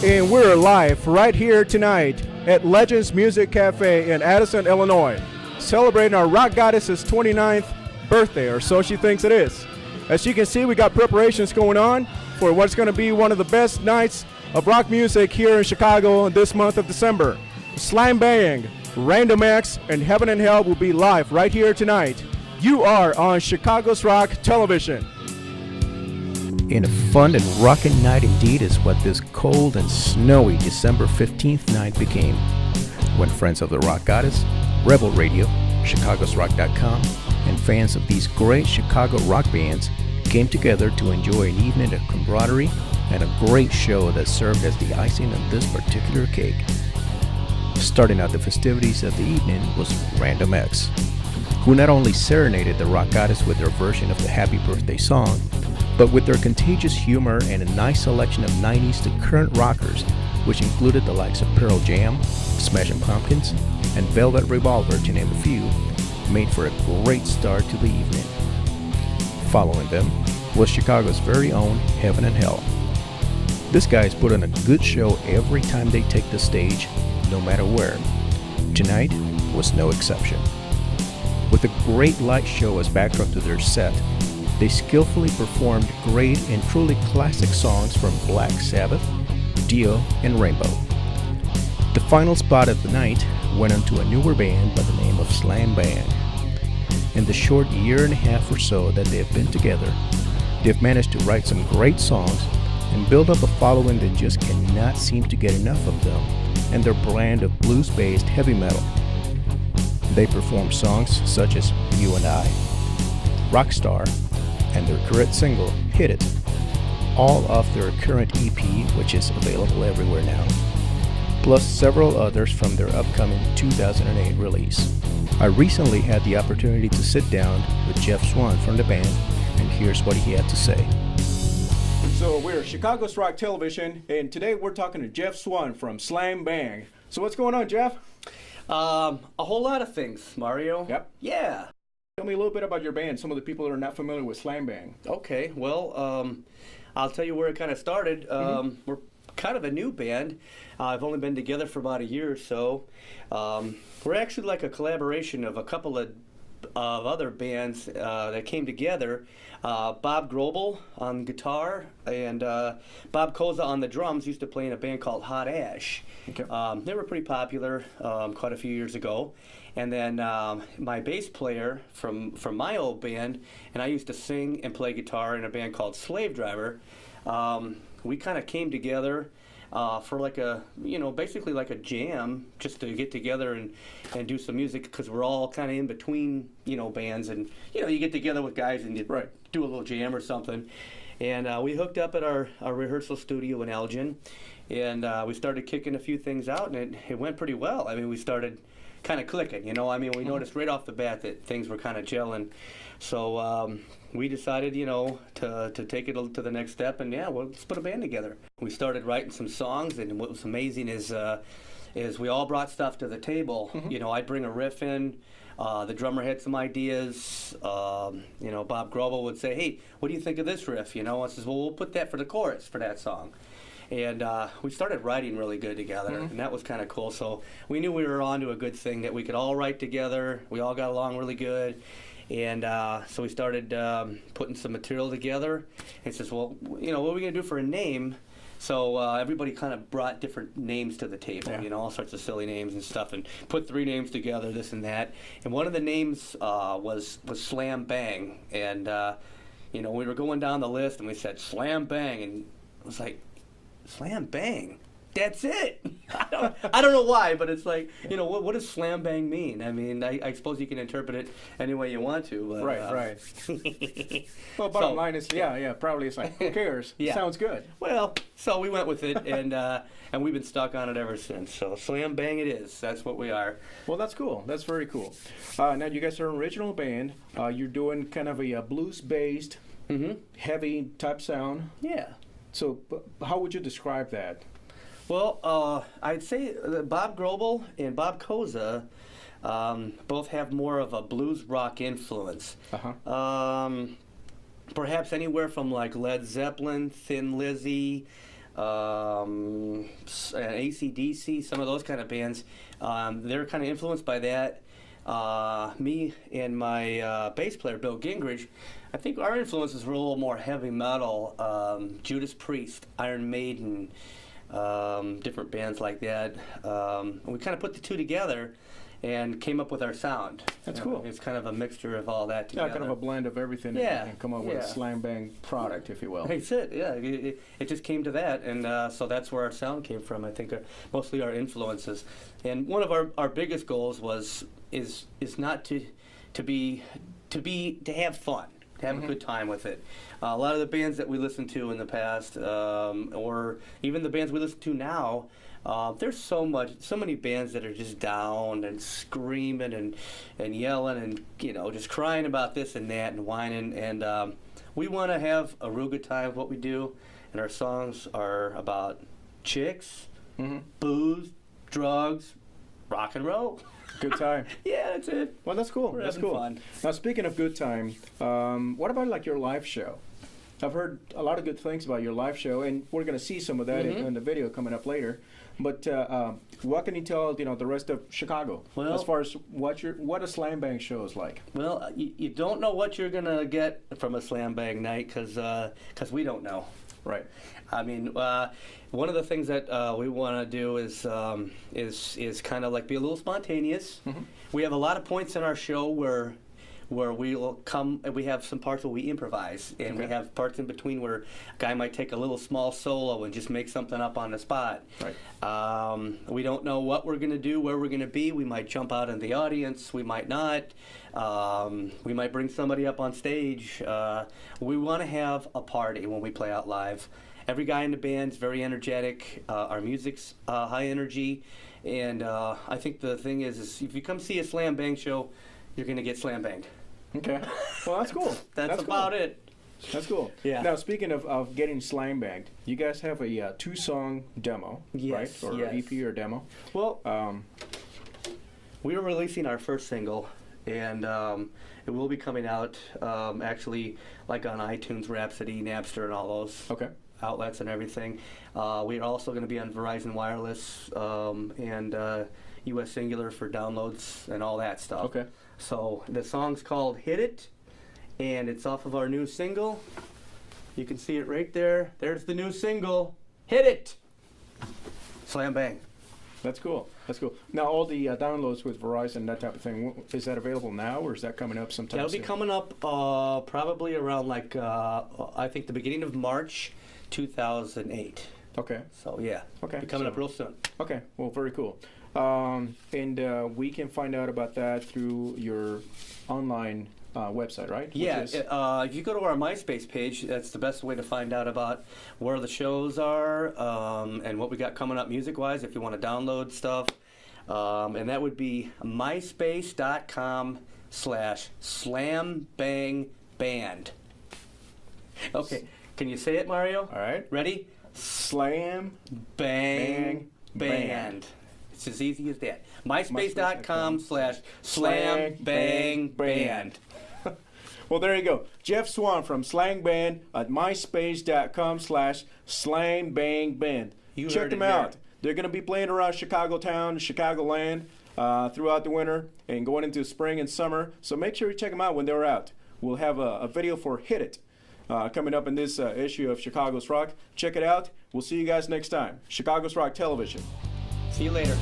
and we're live right here tonight at Legends Music Cafe in Addison, Illinois, celebrating our rock goddess's 29th birthday, or so she thinks it is. As you can see, we got preparations going on for what's going to be one of the best nights of rock music here in Chicago this month of December. Slam Bang, Random Acts, and Heaven and Hell will be live right here tonight. You are on Chicago's Rock Television. And a fun and rockin' night indeed is what this cold and snowy December 15th night became, when friends of the rock goddess, Rebel Radio, chicagosrock.com, and fans of these great Chicago rock bands came together to enjoy an evening of camaraderie and a great show that served as the icing on this particular cake. Starting out the festivities of the evening was Random X, who not only serenaded the rock goddess with their version of the Happy Birthday song, but with their contagious humor and a nice selection of 90s to current rockers, which included the likes of Pearl Jam, Smashing Pumpkins, and Velvet Revolver, to name a few, made for a great start to the evening. Following them was Chicago's very own Heaven and Hell. These guys put on a good show every time they take the stage, no matter where. Tonight was no exception. With a great light show as backdrop to their set, they skillfully performed great and truly classic songs from Black Sabbath, Dio, and Rainbow. The final spot of the night went on to a newer band by the name of Slam Bang. In the short year and a half or so that they have been together, they've managed to write some great songs and build up a following that just cannot seem to get enough of them and their brand of blues-based heavy metal. They perform songs such as You and I, Rockstar, and their current single, Hit It, all off their current EP, which is available everywhere now, plus several others from their upcoming 2008 release. I recently had the opportunity to sit down with Jeff Swan from the band, and here's what he had to say. So we're Chicago's Rock Television, and today we're talking to Jeff Swan from Slam Bang. So what's going on, Jeff? A whole lot of things, Mario. Yep. Yeah. Tell me a little bit about your band, some of the people that are not familiar with Slam Bang. Okay, well, I'll tell you where it kind of started. We're kind of a new band. I've only been together for about a year or so. We're actually like a collaboration of a couple of other bands that came together. Bob Grobel on guitar and Bob Koza on the drums used to play in a band called Hot Ash. Okay. They were pretty popular quite a few years ago. And then my bass player from my old band, and I used to sing and play guitar in a band called Slave Driver. We kind of came together for like a, basically like a jam, just to get together and do some music, because we're all kind of in between, bands, and, you get together with guys and you do a little jam or something. And we hooked up at our rehearsal studio in Elgin, and we started kicking a few things out, and it went pretty well. I mean, we started kind of clicking, we noticed right off the bat that things were kind of gelling. So we decided, to take it to the next step, and let's put a band together. We started writing some songs, and what was amazing is we all brought stuff to the table. I'd bring a riff in, the drummer had some ideas, Bob Grobel would say, hey, what do you think of this riff? I says, well, we'll put that for the chorus for that song. And we started writing really good together, and that was kind of cool. So we knew we were on to a good thing, that we could all write together. We all got along really good. And so we started putting some material together. And says, well, what are we going to do for a name? So everybody kind of brought different names to the table, all sorts of silly names and stuff, and put 3 names together, this and that. And one of the names was Slam Bang. And, we were going down the list, and we said, Slam Bang. And it was like, Slam Bang, that's it. I don't know why, but it's like, what does Slam Bang mean? I mean, I suppose you can interpret it any way you want to. But, right. Well, bottom line is, probably it's like, who cares? Sounds good. Well, so we went with it, and we've been stuck on it ever since. So Slam Bang it is. That's what we are. Well, that's cool. That's very cool. Now, you guys are an original band. You're doing kind of a blues-based, heavy type sound. Yeah. So how would you describe that? Well, I'd say Bob Grobel and Bob Koza both have more of a blues rock influence. Perhaps anywhere from like Led Zeppelin, Thin Lizzy, AC/DC, some of those kind of bands. They're kind of influenced by that. Me and my bass player, Bill Gingrich, I think our influences were a little more heavy metal, Judas Priest, Iron Maiden, different bands like that. We kind of put the two together and came up with our sound. That's cool. It's kind of a mixture of all that together. Yeah, kind of a blend of everything and come up with a slam bang product, if you will. That's it, yeah. It just came to that, and so that's where our sound came from, I think, mostly our influences. And one of our biggest goals is not to have fun, to have a good time with it. A lot of the bands that we listened to in the past, or even the bands we listen to now, there's so many bands that are just down and screaming and yelling and just crying about this and that and whining, and we want to have a real good time with what we do, and our songs are about chicks, booze, drugs, rock and roll. Good time. Yeah, that's it. Well, that's cool. We're That's having cool. fun. Now, speaking of good time, what about like your live show? I've heard a lot of good things about your live show, and we're going to see some of that in the video coming up later. But what can you tell the rest of Chicago as far as what a slam bang show is like? Well, you don't know what you're gonna get from a slam bang night because we don't know. Right. I mean, one of the things that we want to do is kind of like be a little spontaneous. We have a lot of points in our show where we will come, and we have some parts where we improvise, and we have parts in between where a guy might take a little small solo and just make something up on the spot. Right. We don't know what we're going to do, where we're going to be. We might jump out in the audience. We might not. We might bring somebody up on stage. We want to have a party when we play out live. Every guy in the band's very energetic. Our music's high energy. And I think the thing is if you come see a slam bang show, you're going to get slam banged. Okay. Well, that's cool. That's about it. That's cool. Yeah. Now, speaking of getting slam banged, you guys have a 2-song demo, yes, right? Or EP or demo. Well, we are releasing our first single, and it will be coming out actually like on iTunes, Rhapsody, Napster, and all those outlets and everything. We're also going to be on Verizon Wireless and U.S. Singular for downloads and all that stuff. Okay. So the song's called Hit It, and it's off of our new single. You can see it right there. There's the new single, Hit It! Slam bang. That's cool. That's cool. Now, all the downloads with Verizon, that type of thing, is that available now, or is that coming up sometime That'll soon? be coming up probably around I think the beginning of March 2008. Okay. So yeah, Okay. be coming up real soon. Okay. Well, very cool. And we can find out about that through your online website, right? Yeah, Which is, if you go to our MySpace page, that's the best way to find out about where the shows are and what we got coming up music-wise if you want to download stuff. And that would be myspace.com/slambangband. Okay, can you say it, Mario? all right. Ready? Slam Bang Band. It's as easy as that. myspace.com/slambangband. Well, there you go. Jeff Swan from Slang Band at myspace.com/slangbangBand. You Check heard them it here. out. They're going to be playing around Chicago town, Chicagoland throughout the winter and going into spring and summer. So make sure you check them out when they're out. We'll have a video for Hit It coming up in this issue of Chicago's Rock. Check it out. We'll see you guys next time. Chicago's Rock Television. See you later.